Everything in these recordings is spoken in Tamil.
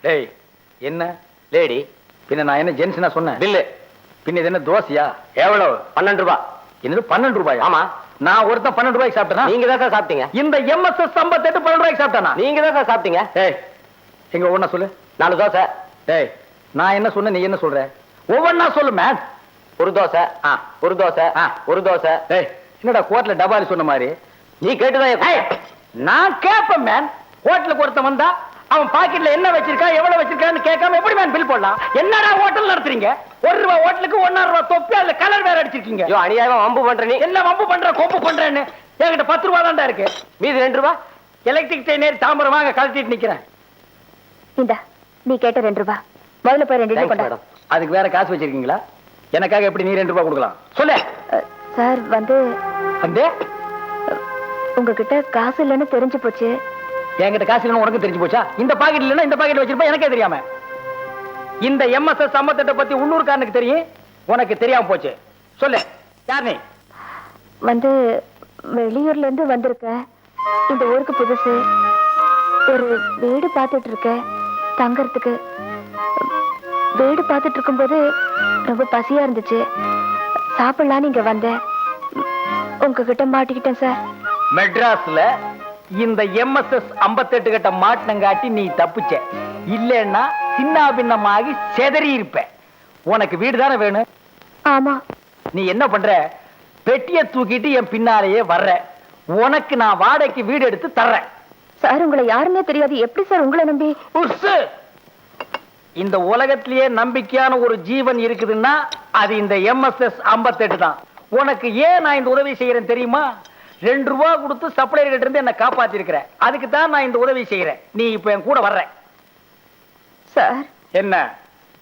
டேய் என்ன லேடி பின்ன நான் என்ன ஜென்ஸ்னா சொன்னேன் பில்லு பின்ன இது என்ன தோசையா எவ்வளவு 12 ரூபாய் என்னது 12 ரூபாய் ஆமா நான் ஒருத்தன் 12 ரூபாய்க்கு சாப்பிட்டேனா நீங்க தான் சார் சாப்பிட்டீங்க இந்த எம்எஸ்எஸ் 58 12 ரூபாய்க்கு சாப்பிட்டேனா நீங்க தான் சார் சாப்பிட்டீங்க டேய் எங்க ஒண்ணா சொல்லு 4 தோசை டேய் நான் என்ன சொன்னேன் நீ என்ன சொல்ற ஒவ்வொண்ணா சொல்லு மேன் ஒரு தோசை ஒரு தோசை ஒரு தோசை டேய் என்னடா கோட்ல டபாலி சொன்ன மாதிரி நீ கேட்டுதான் நான் கேட்பேன் மேன் ஹோட்டலுக்கு ஒருத்தன் வந்தா அவன் பாக்கெட்ல என்ன வச்சிருக்கா எவ்வளவு வச்சிருக்கான்னு கேட்காம எப்படி மேன் பில் போடலாம் என்னடா ஹோட்டல் நடத்துறீங்க 1 ரூபாய் ஹோட்டலுக்கு 1.5 ரூபாய் தொப்பி அதுல கலர் வேற அடிச்சிருக்கீங்க ஐயோ அநியாயமா வம்பு பண்ற நீ என்ன வம்பு பண்ற கோப்பு பண்றேன்னு என்கிட்ட 10 ரூபாய் தான்டா இருக்கு மீதி 2 ரூபாய் எலக்ட்ரிக் ட்ரெயின் ஏறி தாம்பரம் வாங்க கழட்டிட்டு நிக்கிறேன் இந்தா நீ கேட்ட 2 ரூபாய் முதல்ல போய் 2 கொண்டா அதுக்கு வேற காசு வச்சிருக்கீங்களா எனக்காக எப்படி நீ 2 ரூபாய் கொடுக்கலாம் சொல்லு சார் வந்து உங்ககிட்ட காசு இல்லைன்னு தெரிஞ்சு போச்சு என்கிட்ட காசு இல்லைன்னு உனக்கு தெரிஞ்சு போச்சா இந்த பாக்கெட் இல்லைன்னா இந்த பாக்கெட் வச்சிருப்பா எனக்கே தெரியாம இந்த எம்எஸ்எஸ் 58 பத்தி உள்ளூர்காரனுக்கு தெரியும் உனக்கு தெரியாம போச்சு சொல்லு யார் நீ வந்து வெளியூர்ல இருந்து வந்திருக்க இந்த ஊருக்கு புதுசு ஒரு வீடு பார்த்துட்டு இருக்க தங்கறதுக்கு வீடு பார்த்துட்டு இருக்கும்போது ரொம்ப பசியா இருந்துச்சு சாப்பிடலான்னு இங்க வந்தேன் உங்ககிட்ட மாட்டிக்கிட்டேன் சார் மெட்ராஸ்ல இந்த எம்எஸ்எஸ் 58 கிட்ட மாட்டினங்காட்டி நீ தப்பிச்ச இல்லன்னா சின்ன பின்னமாகி செதறி இருப்ப உனக்கு வீடு தானே வேணும் ஆமா நீ என்ன பண்ற பெட்டியை தூக்கிட்டு என் பின்னாலேயே வர்ற உனக்கு நான் வாடகைக்கு வீடு எடுத்து தர்றேன் சார் உங்களை யாருமே தெரியாது எப்படி சார் உங்களை நம்பி இந்த உலகத்திலேயே நம்பிக்கையான ஒரு ஜீவன் இருக்குதுன்னா அது இந்த எம்எஸ்எஸ் 58 தான் உனக்கு ஏன் நான் இந்த உதவி செய்யறேன் தெரியுமா 2 ரூபாய் கொடுத்து சப்ளையர் கிட்ட இருந்து என்ன காப்பாத்தி இருக்கிற அதுக்கு தான் நான் இந்த உதவி செய்யறேன் நீ இப்ப என் கூட வர்ற சார் என்ன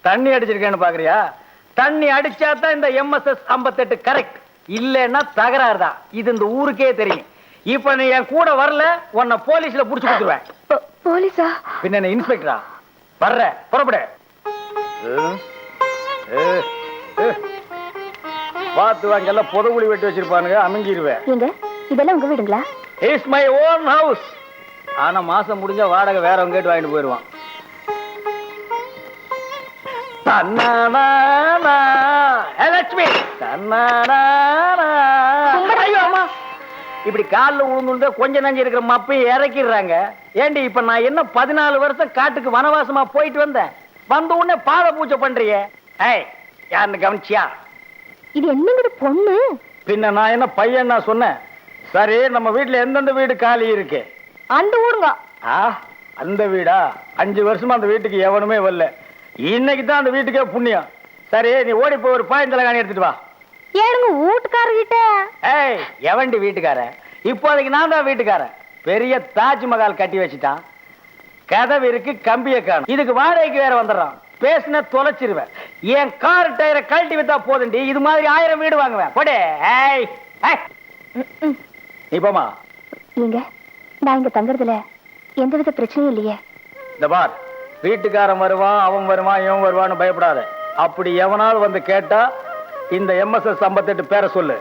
தண்ணி அடிச்சிருக்கேன்னு பாக்குறியா தண்ணி அடிச்சா தான் இந்த எம்எஸ்எஸ் 58 கரெக்ட் இல்லன்னா தகராறு தான் இது இந்த ஊருக்கே தெரியும் இப்ப நீ என் கூட வரல உன்னை போலீஸ்ல புடிச்சு கொடுத்துருவேன் போலீஸா பின்ன என்ன இன்ஸ்பெக்டரா வர்ற புறப்படு பார்த்து வாங்கெல்லாம் புதவுளி வெட்டி வச்சிருப்பானுங்க அமைஞ்சிருவேன் எங்க இதெல்லாம் உங்க வீடுங்களா இட்ஸ் மை ஓன் ஹவுஸ் ஆனா மாசம் முடிஞ்சா வாடகை வேறவங்க கேட்டு வாங்கிட்டு போயிருவான் லட்சுமி இப்படி காலில் விழுந்து கொஞ்ச நஞ்சு இருக்கிற மப்பையும் இறக்கிடுறாங்க ஏண்டி இப்ப நான் என்ன 14 வருஷம் காட்டுக்கு வனவாசமா போயிட்டு வந்தேன் வந்த உடனே பாத பூஜை பண்றியே ஏய் யாருன்னு கவனிச்சியா இது என்னங்கிற பொண்ணு பின்ன நான் என்ன பையன் நான் சொன்னேன் சரி நம்ம வீட்டுல எந்தெந்த வீடு காலி இருக்கு அந்த ஊருங்க அந்த வீடா 5 வருஷமா அந்த வீட்டுக்கு எவனுமே வரல இன்னைக்கு தான் அந்த வீட்டுக்கே புண்ணியம் சரி நீ ஓடி போய் ஒரு பாயந்தலகாணி எடுத்துட்டு வா ஏனுங்க வீட்டுக்காரர்கிட்ட ஏய் எவண்டி வீட்டுக்காரன் இப்போதைக்கு நான் தான் வீட்டுக்காரன் பெரிய தாஜ்மஹால் கட்டி வச்சுட்டான் கதவு இருக்கு கம்பிய காணும் இதுக்கு வாடகைக்கு வேற வந்துடுறான் பேசின தொலைச்சிருவேன் என் கார் டயரை கழட்டி வித்தா போதுண்டி இது மாதிரி 1000 வீடு வாங்குவேன் போடே ஏய் நீ போமா நீங்க நான் இங்க தங்குறதுல எந்தவித பிரச்சனையும் இல்லையே இந்த பார் வீட்டுக்காரன் வருவான் அவன் வருவான் இவன் வருவான்னு பயப்படாத அப்படி எவனாவது வந்து கேட்டா இந்த எம்எஸ்எஸ் 58 பேரை சொல்லு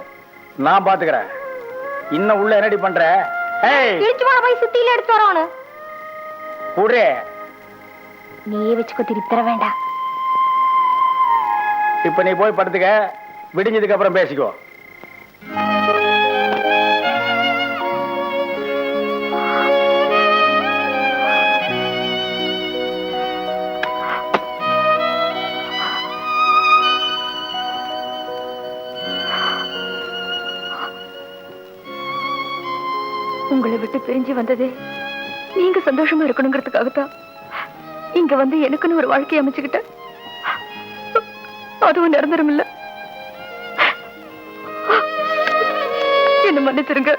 நான் பாத்துக்கிறேன் இன்னும் உள்ள என்னடி பண்ற போய் சுத்தியில எடுத்து வரோன்னு கூடே நீயே வச்சுக்கோ திருப்பி தர வேண்டாம் இப்ப நீ போய் படுத்துக்க விடிஞ்சதுக்கு அப்புறம் பேசிக்கோ உங்களை விட்டு பிரிஞ்சு வந்ததே நீங்க சந்தோஷமா இருக்கணுங்கிறதுக்காகத்தான் இங்க வந்து எனக்குன்னு ஒரு வாழ்க்கையை அமைச்சுக்கிட்டேன் அதுவும் நிரந்தரம் இல்ல என்ன மன்னிச்சிருங்க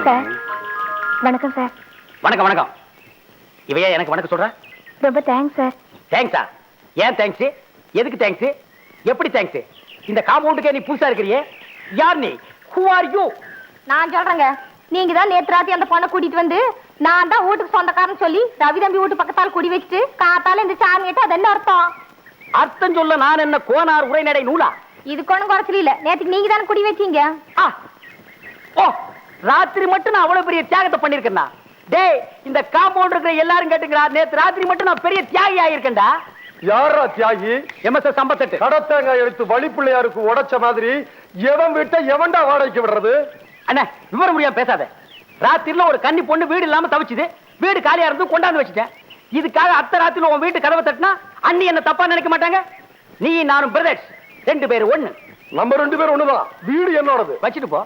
சார் வணக்கம் சார் வணக்கம் வணக்கம் இவையா எனக்கு வணக்கம் சொல்ற ரொம்ப தேங்க்ஸ் சார் தேங்க்ஸா ஏன் தேங்க்ஸ் எதுக்கு தேங்க்ஸ் எப்படி தேங்க்ஸ் இந்த காம்பவுண்டுக்கே நீ புதுசா இருக்கிறியே யார் நீ ஹூ ஆர் யூ நான் சொல்றேங்க நீங்க தான் நேத்து ராத்தி அந்த பொண்ணை கூட்டிட்டு வந்து நான் தான் வீட்டுக்கு சொந்தக்காரன் சொல்லி ரவி தம்பி வீட்டு பக்கத்தால் குடி வச்சுட்டு காத்தால இந்த சாமியிட்டு அது என்ன அர்த்தம்? அர்த்தம் சொல்ல நான் என்ன கோனார் உரைநடை நூலா? இதுக்கு ஒண்ணும் குறைச்சல இல்ல. நேத்துக்கு நீங்க தானே குடி வச்சீங்க. ஓ, ராத்திரி மட்டும் நான் அவ்வளவு பெரிய தியாகத்தை பண்ணிருக்கேன்னா? டேய், இந்த காம்பவுண்ட் இருக்கிற எல்லாரும் கேட்டுக்கிறா, நேத்து ராத்திரி மட்டும் நான் பெரிய தியாகி ஆயிருக்கேன்டா. யாரா தியாகி? எம்எஸ்எஸ் 58 கடத்தேங்காய் எடுத்து வழிப்பிள்ளையாருக்கு உடைச்ச மாதிரி எவன் வீட்டை எவன்டா வாடகைக்கு விடுறது? அண்ணா, விவரம் முடியாம பேசாத. ராத்திரில ஒரு கன்னி பொண்ணு வீடு இல்லாம தவிச்சுது, வீடு காலியா இருந்து கொண்டாந்து வச்சுட்டேன். இதுக்காக அத்த ராத்திரில உன் வீட்டு கதவை தட்டினா அண்ணி என்ன தப்பா நினைக்க மாட்டாங்க? நீ நானும் பிரதர்ஸ், 2 பேர் ஒண்ணு. நம்ம 2 பேரும் ஒண்ணுதான். வீடு என்னோடது. வச்சுட்டு போ.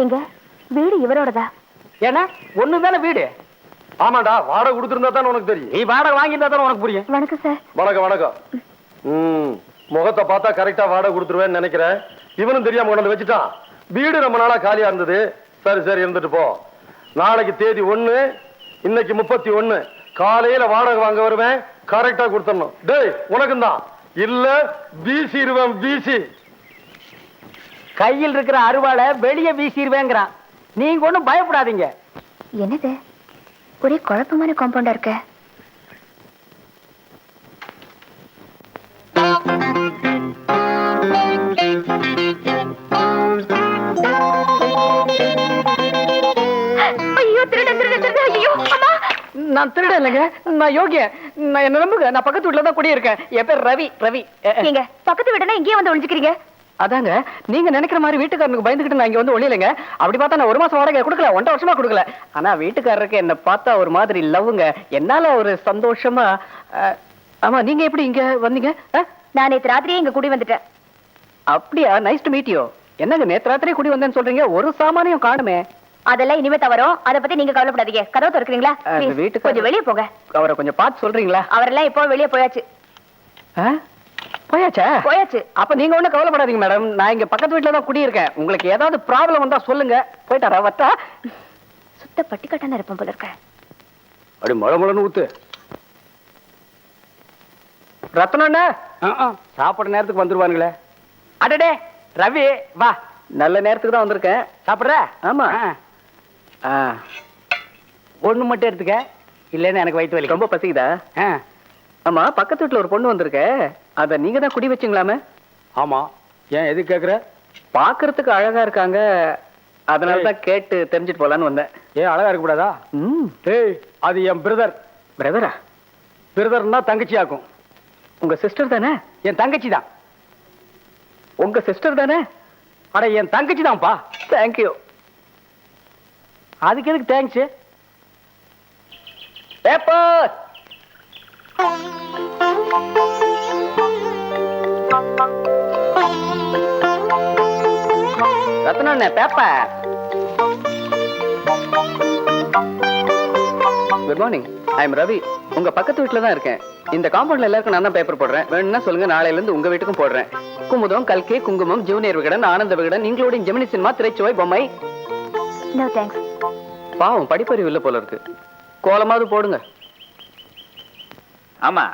எங்க வீடு இவரோடதா? ஏன்னா ஒண்ணுதானே வீடு. ஆமாடா, வாடகை கொடுத்திருந்தா தான் உனக்கு தெரியும். நீ வாடகை வாங்கியிருந்தா தான் உனக்கு புரியும். வணக்கம் சார். வணக்கம் வணக்கம். முகத்தை பார்த்தா கரெக்டா வாடகை கொடுத்துருவேன்னு நினைக்கிறேன். இவனும் தெரியாம கொண்டாந்து வச்சுட்டான். வீடு ரொம்ப நாளா காலியா இருந்தது. சரி சரி, இருந்துட்டு போ. நாளைக்கு தேதி 1, இன்னைக்கு 31. காலையில வாடகை வாங்க வருவேன். கரெக்டா கொடுத்துடணும். டேய், உனக்கும் தான். இல்ல வீசிடுவேன், வீசி. கையில் இருக்கிற அருவாளை வெளியே வீசிடுவேங்கிறான். நீங்க ஒண்ணும் பயப்படாதீங்க. என்னது ஒரே குழப்பமான காம்பவுண்டா இருக்க? ஐயோ, திருட திருட திருட! ஐயோ அம்மா! நான் திருட இல்லைங்க, நான் யோகிய. நான் என்ன நம்புங்க, நான் பக்கத்து வீட்டுல தான் குடியிருக்கேன். என் பேர் ரவி. ரவி. நீங்க பக்கத்து வீடுனா இங்கேயே வந்து ஒளிஞ்சுக்கிறீங்க? அதாங்க, நீங்க நினைக்கிற மாதிரி வீட்டுக்காரனுக்கு பயந்துகிட்டு நான் இங்க வந்து ஒளியலைங்க. அப்படி பார்த்தா நான் 1 மாசம் வாடகை கொடுக்கல, 1.5 வருஷமா கொடுக்கல. ஆனா வீட்டுக்காரருக்கு என்ன பார்த்தா ஒரு மாதிரி லவ்வுங்க. என்னால ஒரு சந்தோஷமா. ஆமா, நீங்க எப்படி இங்க வந்தீங்க? நான் நேத்து ராத்திரியே இங்க குடி வந்துட்டேன். அப்படியா? Nice to meet you. என்னங்க நேத்து ராத்திரியே குடி வந்தேன்னு சொல்றீங்க, ஒரு சாமானியம் காணுமே? அதெல்லாம் இனிமே தவறும். அத பத்தி நீங்க கவலைப்படாதீங்க. கதவு திறக்கிறீங்களா? வீட்டுக்கு கொஞ்சம் வெளியே போங்க. அவரை கொஞ்சம் பார்த்து சொல்றீங்களா? அவரெல்லாம் இப்போ வெளியே போயாச்சு. போயாச்சா? போயாச்சு. அப்ப நீங்க ஒண்ணும் கவலைப்படாதீங்க மேடம். நான் இங்க பக்கத்து வீட்டுல தான் குடியிருக்கேன். உங்களுக்கு ஏதாவது ப்ராப்ளம் வந்தா சொல்லுங்க. போயிட்டாரா? வட்டா சுத்த பட்டிக்கட்டான இருப்பேன் போல இருக்க. அப்படி முழமுழன்னு ஊத்து. ரத்னா சாப்பிட நேரத்துக்கு வந்துருவானுங்களே. அடடே ரவி, வா. நல்ல நேரத்துக்கு தான் வந்திருக்கேன். சாப்பிடுற? ஆமா. ஒண்ணு மட்டும் எடுத்துக்க, இல்லைன்னு எனக்கு வயிற்று வலி. ரொம்ப பசிக்குதா? ஆமா, பக்கத்து வீட்டுல ஒரு பொண்ணு வந்திருக்க, அத நீங்க தான் குடி வச்சுங்களாமே? ஆமா. ஏன் எது கேக்குற? பாக்குறதுக்கு அழகா இருக்காங்க, அதனால தான் கேட்டு தெரிஞ்சுட்டு போலான்னு வந்தேன். ஏன் அழகா இருக்க கூடாதா? ஏய், அது என் பிரதர். பிரதரா? பிரதர்னா தங்கச்சி ஆக்கும். உங்க சிஸ்டர் தானே? என் தங்கச்சி தான். உங்க சிஸ்டர் தானே? அட, என் தங்கச்சி தான்ப்பா. தேங்க்யூ. அதுக்கு எதுக்கு thanks? Paper. Ratna, paper. Good morning, I am Ravi. உங்க பக்கத்து வீட்டுல தான் இருக்கேன். இந்த காம்பவுண்ட்ல எல்லாருக்கும் நான் தான் பேப்பர் போடுறேன். வேணும்னா சொல்லுங்க, நாளையில இருந்து உங்க வீட்டுக்கும் போடுறேன். குமுதம், கல்கி, குங்குமம், Junior Vikatan, Ananda Vikatan, including Gemini Cinema, Thiraichuvai, Bommai. No thanks. பாவம், படிப்பறிவு இல்ல போல இருக்கு. கோலமாவது போடுங்க. ஆமா,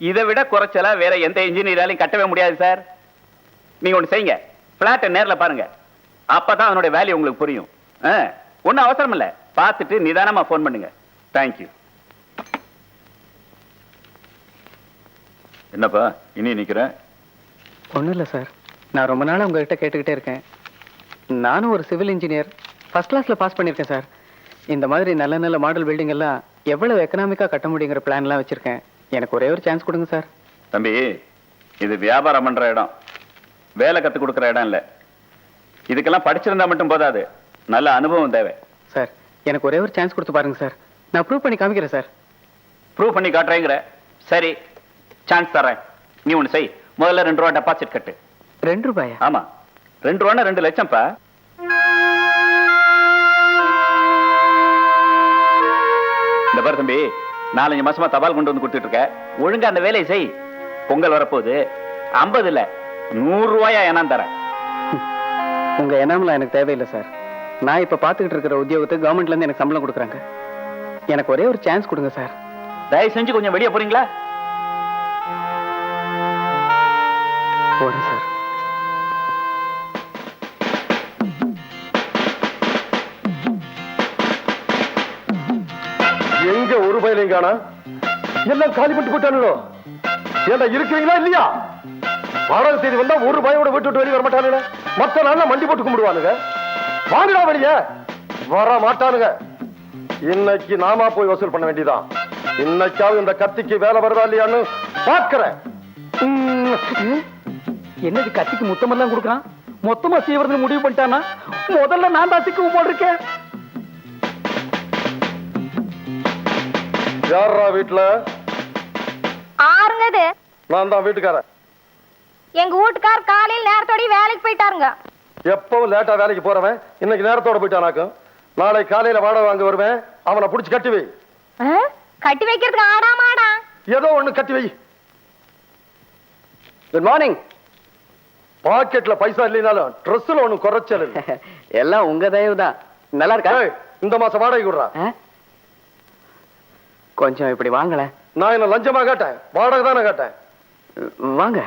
இதை விட குறைச்சலா வேற எந்த இன்ஜினியராலையும் கட்டவே முடியாது சார். நீங்க ஒண்ணு செய்யுங்க, பிளாட்டை நேர்ல பாருங்க. அப்பதான் அதனுடைய வேல்யூ உங்களுக்கு புரியும். ஒன்னும் அவசரம் இல்ல, பார்த்துட்டு நிதானமா போன் பண்ணுங்க. தேங்க்யூ. என்னப்பா இனி நிக்கிறேன்? ஒண்ணும் இல்ல சார், நான் ரொம்ப நாளா உங்ககிட்ட கேட்டுக்கிட்டே இருக்கேன். நானும் ஒரு சிவில் இன்ஜினியர், ஃபர்ஸ்ட் கிளாஸ்ல பாஸ் பண்ணிருக்கேன் சார். இந்த மாதிரி நல்ல நல்ல மாடல் பில்டிங் எல்லாம் எவ்வளவு எக்கனாமிக்கா கட்ட முடியுங்கிற பிளான் எல்லாம் வச்சிருக்கேன். எனக்கு ஒரே ஒரு சான்ஸ் கொடுங்க சார். தம்பி, இது வியாபாரம் பண்ற இடம், வேலை கத்து கொடுக்கற இடம் இல்ல. இதுக்கெல்லாம் படிச்சிருந்தா மட்டும் போதாது, நல்ல அனுபவம் தேவை. சார், எனக்கு ஒரே ஒரு சான்ஸ் கொடுத்து பாருங்க சார். நான் ப்ரூவ் பண்ணி காமிக்கிறேன் சார். ப்ரூவ் பண்ணி காட்டுறேங்கிற? சரி, சான்ஸ் தரேன். நீ ஒண்ணு செய், முதல்ல 2 ரூபா டெபாசிட் கட்டு. 2 ரூபாயா? ஆமா, 2 ரூபான்னா 2 லட்சம்ப்பா. இந்த பாரு தம்பி, 4-5 மாசமா தபால் கொண்டு வந்து கொடுத்துட்டு இருக்க, ஒழுங்கா அந்த வேலையை செய். பொங்கல் வரப்போகுது, 50 இல்ல 100 ரூபாயா என்னான்னு தரேன். உங்க எண்ணம்லாம் எனக்கு தேவையில்லை சார். நான் இப்ப பாத்துக்கிட்டு இருக்கிற உத்தியோகத்துக்கு கவர்மெண்ட்ல இருந்து எனக்கு சம்பளம் கொடுக்குறாங்க. எனக்கு ஒரே ஒரு சான்ஸ் கொடுங்க சார். தயவு செஞ்சு கொஞ்சம் வெளியே போறீங்களா? போறேன் சார். எங்க ஒரு பயிலையும் காணா? எல்லாம் காலி பண்ணிட்டு போயிட்டானுங்களோ? ஏண்டா இருக்கிறீங்களா இல்லையா? வாடகை தேதி வந்தா ஒரு பயோட வீட்டு விட்டு வெளியே வர மாட்டானுங்க. மத்த நாள்ல மண்டி போட்டு கும்பிடுவானுங்க. வாங்கடா வெளியே வர மாட்டானுங்க. இன்னைக்கு நாமா போய் வசூல் பண்ண வேண்டியதான். இன்னைக்காவது இந்த கத்திக்கு வேலை வருதா இல்லையான்னு பாக்குறேன். என்னது கத்திக்கு முத்தமெல்லாம் கொடுக்குறான்? மொத்தமா செய்வதுன்னு முடிவு பண்ணிட்டானா? முதல்ல நான் தான் சிக்கு போட்டிருக்கேன். யாரா வீட்டுல? ஆறுங்க இது. நான் தான் வீட்டுக்காரன். எங்க வீட்டுக்கார் காலையில் நேரத்தோட வேலைக்கு போயிட்டாருங்க. எப்பவும் லேட்டா வேலைக்கு போறவன் இன்னைக்கு நேரத்தோட போயிட்டானாக்கும். நாளை காலையில வாடகை வாங்க வருவேன். அவனை புடிச்சு கட்டி வை. கட்டி வைக்கிறதுக்கு ஆடா மாடா ஏதோ ஒண்ணு கட்டி வை. Good morning. பாக்கெட்ல பைசா இல்லைனாலும் ட்ரெஸ்ல ஒண்ணு குறைச்சல் இல்ல. எல்லாம் உங்க தயவு தான். நல்லா இருக்கா? ஏய், இந்த மாசம் வாடகை விடுறா. கொஞ்சம் இப்படி வாங்கல. நான் என்ன லஞ்சமா கேட்டேன்? வாடகை தானே கேட்டேன். வாங்க.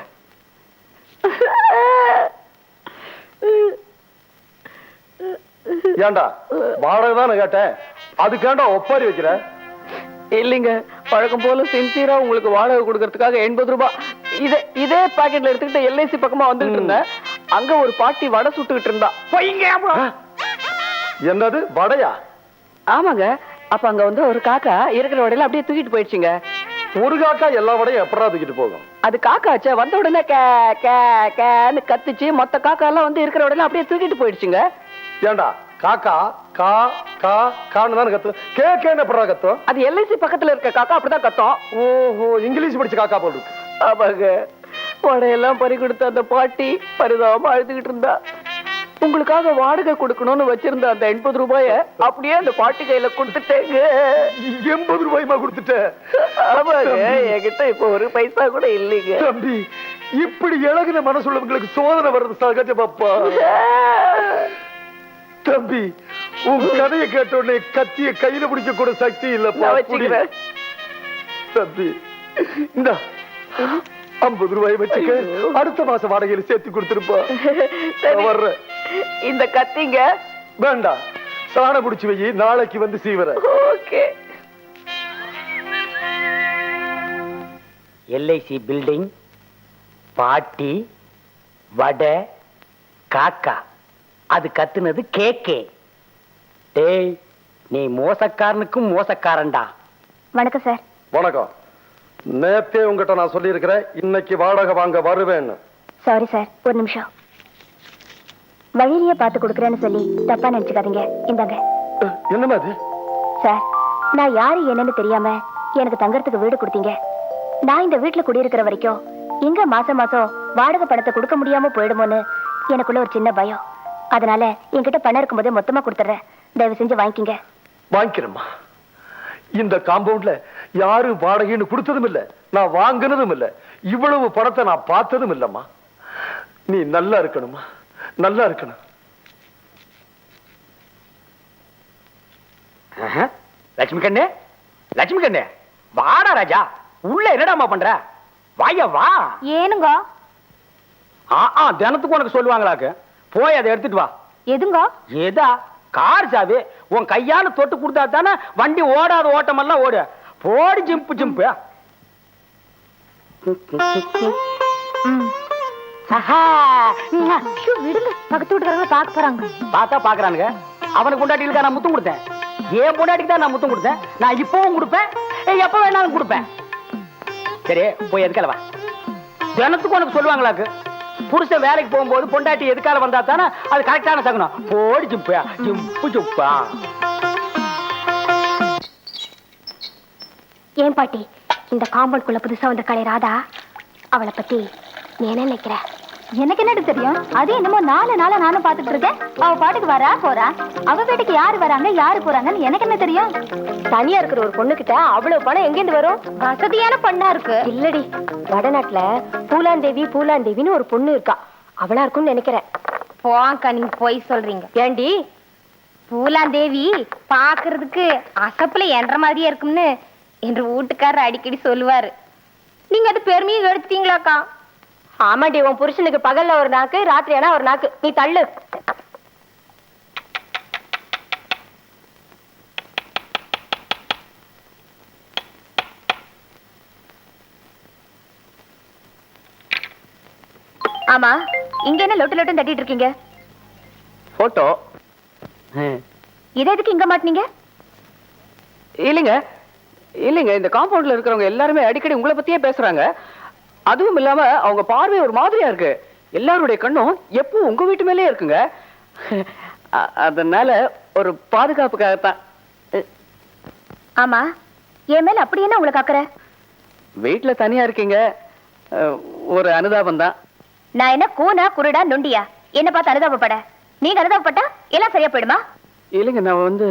ஏண்டா வாடகை தானே கேட்டேன், அதுக்காண்டா ஒப்பாரி வைக்கிற? இல்லைங்க, பழக்கம் போல சின்சியரா உங்களுக்கு வாடகை கொடுக்கறதுக்காக 80 ரூபாய் இதே பாக்கெட்ல எடுத்துக்கிட்டு எல்ஐசி பக்கமா வந்துட்டு இருந்தேன். அங்க ஒரு பாட்டி வடை சுட்டுக்கிட்டு இருந்தா. என்னது வடையா? ஆமாங்க. அப்ப அங்க வந்து ஒரு காக்கா இருக்கிற வடையில அப்படியே தூக்கிட்டு போயிடுச்சுங்க. ஒரு காக்கா எல்லா வடையும் எப்படா தூக்கிட்டு போகும்? அது காக்காச்சே, வந்த உடனே கே கே கேன்னு கத்துச்சு. மொத்த காக்கா எல்லாம் வந்து இருக்கிற வடையில அப்படியே தூக்கிட்டு போயிடுச்சுங்க. ஏண்டா காக்கா கா கா கான்னு தானே கத்தும். கே கேன்னு எப்படா கத்தும்? அது எல்ஐசி பக்கத்துல இருக்க காக்கா அப்படிதான் கத்தும். ஓஹோ, இங்கிலீஷ் படிச்ச காக்கா போல் இருக்கு. ஆமாங்க. வடையெல்லாம் பறி கொடுத்த அந்த பாட்டி பரிதாபமா அழுதுகிட்டு இருந்தா. உங்களுக்காக வாடகை கொடுக்கணும்னு வச்சிருந்த அந்த 80 ரூபாய அப்படியே அந்த பாட்டி கையில கொடுத்துட்டேங்க. 80 ரூபாய்மா கொடுத்துட்டேன்? ஆமாங்க, என்கிட்ட இப்ப ஒரு பைசா கூட இல்லைங்க. தம்பி, இப்படி இழகுன மனசுள்ளவங்களுக்கு சோதனை வர்றது சகஜம் பாப்பா. தம்பி, உன் கதையை கேட்ட உடனே கத்திய கையில பிடிக்க கூட சக்தி இல்லப்பா. வச்சுக்கிறேன் தம்பி. இந்த 50 ரூபாய் வச்சுக்க, அடுத்த மாசம் வாடகையில சேர்த்து கொடுத்துருப்பா. வர்றேன். இந்த கத்திங்க வேண்டாம், சாண புடிச்சு வை, நாளைக்கு வந்து சீவர. ஓகே. எல்ஐசி பில்டிங், பாட்டி, வடை, காக்கா. அது கத்துனது கேக்கே. டேய், நீ மோசக்காரனுக்கும் மோசக்காரன்டா. வணக்கம் சார். வணக்கம். நேத்தே உங்ககிட்ட நான் சொல்லி இருக்கிறேன், இன்னைக்கு வாடகை வாங்க வருவேன்னு. சாரி சார், ஒரு நிமிஷம். வழியிலேயே பார்த்து கொடுக்குறேன்னு சொல்லி தப்பா நினைச்சுக்காதீங்க. இந்தாங்க. என்னமா அது? சார், நான் யாரு என்னன்னு தெரியாம எனக்கு தங்கறதுக்கு வீடு கொடுத்தீங்க. நான் இந்த வீட்டுல குடியிருக்கிற வரைக்கும் இங்க மாசம் மாசம் வாடகை பணத்தை கொடுக்க முடியாம போயிடுமோன்னு எனக்குள்ள ஒரு சின்ன பயம். அதனால என்கிட்ட பணம் இருக்கும்போதே மொத்தமா கொடுத்துறேன். தயவு செஞ்சு வாங்கிக்கிங்க. வாங்கிக்கிறேம்மா. இந்த காம்பவுண்ட்ல யாரும் வாடகைன்னு கொடுத்ததும் இல்ல, நான் வாங்கினதும் இல்ல. இவ்வளவு பணத்தை நான் பார்த்ததும் இல்லம்மா. நீ நல்லா இருக்கணுமா, நல்லா இருக்கணும். லட்சுமி கண்ணே, லட்சுமி கண்ணே, வாடா ராஜா. உள்ள என்னடாமா பண்ற? வாயா வா. ஏனுங்க? தினத்துக்கு உனக்கு சொல்லுவாங்களாக்கு. போய் அதை எடுத்துட்டு வா. எதுங்க? ஏதா கார் சாவி உன் கையால தொட்டு கொடுத்தா தானே வண்டி ஓடாத ஓட்டமெல்லாம் ஓடு. போடி ஜிம்பு ஜிம்பு. விடுங்க, பக்கத்து வீட்டுக்காரங்க பார்க்க போறாங்க. பார்த்தா பாக்குறானுங்க. அவனுக்கு பொண்டாட்டிகளுக்கா நான் முத்தம் கொடுத்தேன்? ஏன் பொண்டாட்டிக்கு தான் நான் முத்தம் கொடுத்தேன். நான் இப்பவும் கொடுப்பேன், எப்ப வேணாலும் கொடுப்பேன். சரி, போய் எதுக்கால வா. தினத்துக்கு உனக்கு சொல்லுவாங்களாக்கு. புருஷன் வேலைக்கு போகும்போது பொண்டாட்டி எதுக்கால வந்தா தானே அது கரெக்டான சகுனம். போடி ஜிம்பா ஜிம்பு ஜிம்பா. ஏன் பாட்டி, இந்த காம்பவுண்ட்குள்ள புதுசா வந்த கடை ராதா, அவளை பத்தி நீ என்ன நினைக்கிற? எனக்கு என்னடி தெரியும்? அது என்னமோ 4 நாளா நானும் பாத்துட்டு இருக்கேன். அவ பாட்டுக்கு வரா போறா. அவ வீட்டுக்கு யாரு வராங்க யாரு போறாங்கன்னு எனக்கு என்ன தெரியும்? தனியா இருக்கிற ஒரு பொண்ணு கிட்ட அவ்வளவு பணம் எங்கேருந்து வரும்? வசதியான பொண்ணா இருக்கு. இல்லடி, வடநாட்டுல பூலாந்தேவின்னு ஒரு பொண்ணு இருக்கா. அவளா இருக்கும்னு நினைக்கிறேன். போங்கக்கா, நீங்க போய் சொல்றீங்க. ஏண்டி? பூலாந்தேவி பாக்குறதுக்கு அசப்புல என்ற மாதிரியே இருக்கும்னு என்று வீட்டுக்காரர் அடிக்கடி சொல்லுவாரு. நீங்க அது பெருமையை எடுத்தீங்களாக்கா? ஆமாண்டி, உன் புருஷனுக்கு பகல்ல ஒரு நாக்கு, ராத்திரி ஆனா ஒரு நாக்கு. நீ தள்ளு. ஆமா, இங்க என்ன லொட்டு லொட்டு தட்டிட்டு இருக்கீங்க? போட்டோ. இதை எதுக்கு இங்க மாட்டீங்க? இல்லைங்க இல்லைங்க, இந்த காம்பவுண்ட்ல இருக்கிறவங்க எல்லாருமே அடிக்கடி உங்களை பத்தியே பேசுறாங்க. அதுவும் இல்லாம அவங்க பார்வை ஒரு மாதிரியா இருக்கு. எல்லாருடைய கண்ணும் எப்பவும் உங்க வீட்டு மேலே இருக்குங்க. அதனால ஒரு பாதுகாப்புக்காகத்தான். ஆமா, என் மேல அப்படி என்ன உங்களுக்கு அக்கறை? வீட்டுல தனியா இருக்கீங்க, ஒரு அனுதாபம் தான். நான் என்ன கூனா குருடா நொண்டியா என்ன பார்த்து அனுதாபப்பட? நீங்க அனுதாபப்பட்டா எல்லாம் சரியா போயிடுமா? இல்லைங்க, நான் வந்து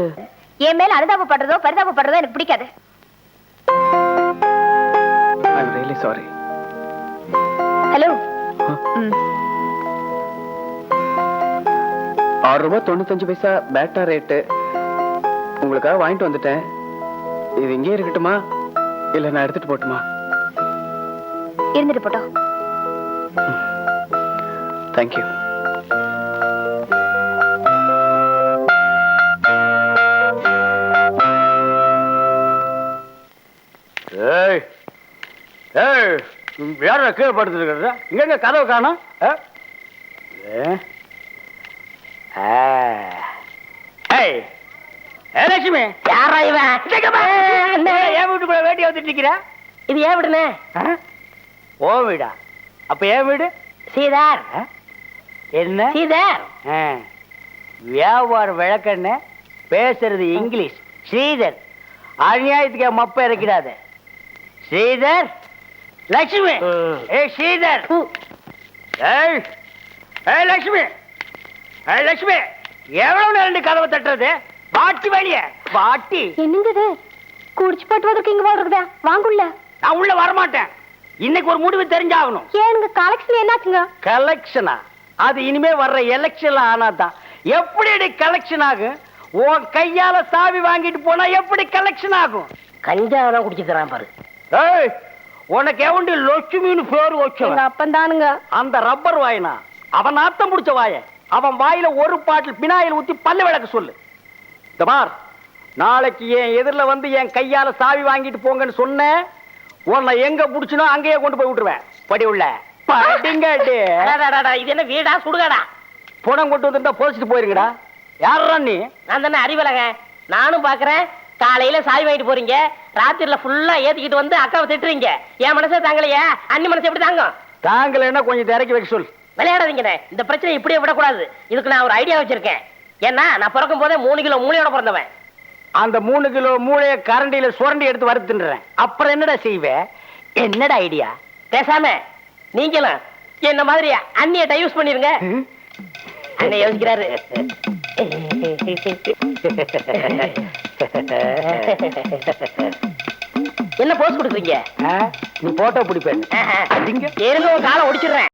என் மேல அனுதாபப்படுறதோ பரிதாபப்படுறதோ எனக்கு பிடிக்காது. I'm really sorry. Hello. ₹6.95 Bata rate உங்களுக்காக வாங்கிட்டு வந்துட்டேன். இது இங்கே இருக்கட்டுமா இல்ல நான் எடுத்துட்டு போட்டுமா? இருந்துட்டு போட்டோம். தேங்க்யூ. ஏய் ஏய், யார கீழே படுத்துருக்கிறது? இங்க கதவை காணோம். லட்சுமி, யாரா இவன்? என் வீட்டுக்குள்ள வேட்டி வந்துட்டு நிக்கிற? இது ஏன் விடுனே? ஓ வீடா? அப்ப என் வீடு சீதார். என்ன? சீதார். வியாபாரம் விளக்கண்ண பேசுறது இங்கிலீஷ். ஸ்ரீதர், அநியாயத்துக்கு மப்ப இறக்கிடாத. ஸ்ரீதர், லட்சுமி. ஏய் ஸ்ரீதர். ஏய் ஏய் லட்சுமி, ஏய் லட்சுமி, எவ்வளவு நேரம் கதவை தட்டுறது? பாட்டி வழிய பாட்டி. என்னங்க இது? குடிச்சு போட்டு வந்திருக்கீங்க போல இருக்குதா? வாங்குள்ள. நான் உள்ள வரமாட்டேன். இன்னைக்கு ஒரு முடிவு தெரிஞ்சாகணும். ஏனுங்க கலெக்ஷன் என்னாச்சுங்க? கலெக்ஷனா? அது இனிமே வர்ற எலெக்ஷன்ல ஆனாதான். எப்படி கலெக்ஷன் ஆகும்? உன் கையால சாவி வாங்கிட்டு போனா எப்படி கலெக்ஷன் ஆகும்? கஞ்சாவெல்லாம் குடிச்சு தரான் பாரு. ஏய், உனக்கு எவண்டி லட்சுமின்னு பேரு வச்சவன்? அப்பன் தானுங்க. அந்த ரப்பர் வாயனா? அவன் நாத்தம் முடிச்ச வாய. அவன் வாயில ஒரு பாட்டில் பினாயில் ஊத்தி பல்லு விளக்க சொல்லு. இந்த பார், நாளைக்கு என் எதிரில வந்து என் கையால சாவி வாங்கிட்டு போங்கன்னு சொன்ன, உன்னை எங்க புடிச்சுனோ அங்கேயே கொண்டு போய் விட்டுருவேன். படி உள்ள படிங்கடி. இது என்ன வீடா சுடுகாடா? புடம் கொண்டு வந்துட்டா போச்சுட்டு போயிருங்கடா. யாரா நீ? நான் தானே அறிவலங்க. நானும் பாக்குறேன். காலையில சாய் வாங்கிட்டு போறீங்க, ராத்திரில ஃபுல்லா ஏத்திக்கிட்டு வந்து அக்காவை திட்டுறீங்க. என் மனசே தாங்கலையா? அண்ணி மனசு எப்படி தாங்கும்? தாங்கலைன்னா கொஞ்சம் திறக்கி வைக்க சொல். விளையாடாதீங்க. இந்த பிரச்சனை இப்படியே விடக்கூடாது. இதுக்கு நான் ஒரு ஐடியா வச்சிருக்கேன். ஏன்னா நான் பிறக்கும் போதே 3 கிலோ மூளையோட பிறந்தவன். அந்த 3 கிலோ மூளைய கரண்டியில சுரண்டி எடுத்து வறுத்துன்றேன். அப்புறம் என்னடா செய்வே? என்னடா ஐடியா? பேசாம நீங்களும் என்ன மாதிரி அண்ணிய டைவர்ஸ் பண்ணிருங்க. அண்ணன் யோசிக்கிறாரு. என்ன போஸ் கொடுக்குறீங்க? நீ போட்டோ பிடிப்பேன். இருங்க, காலை ஒடிச்சிடுறேன்.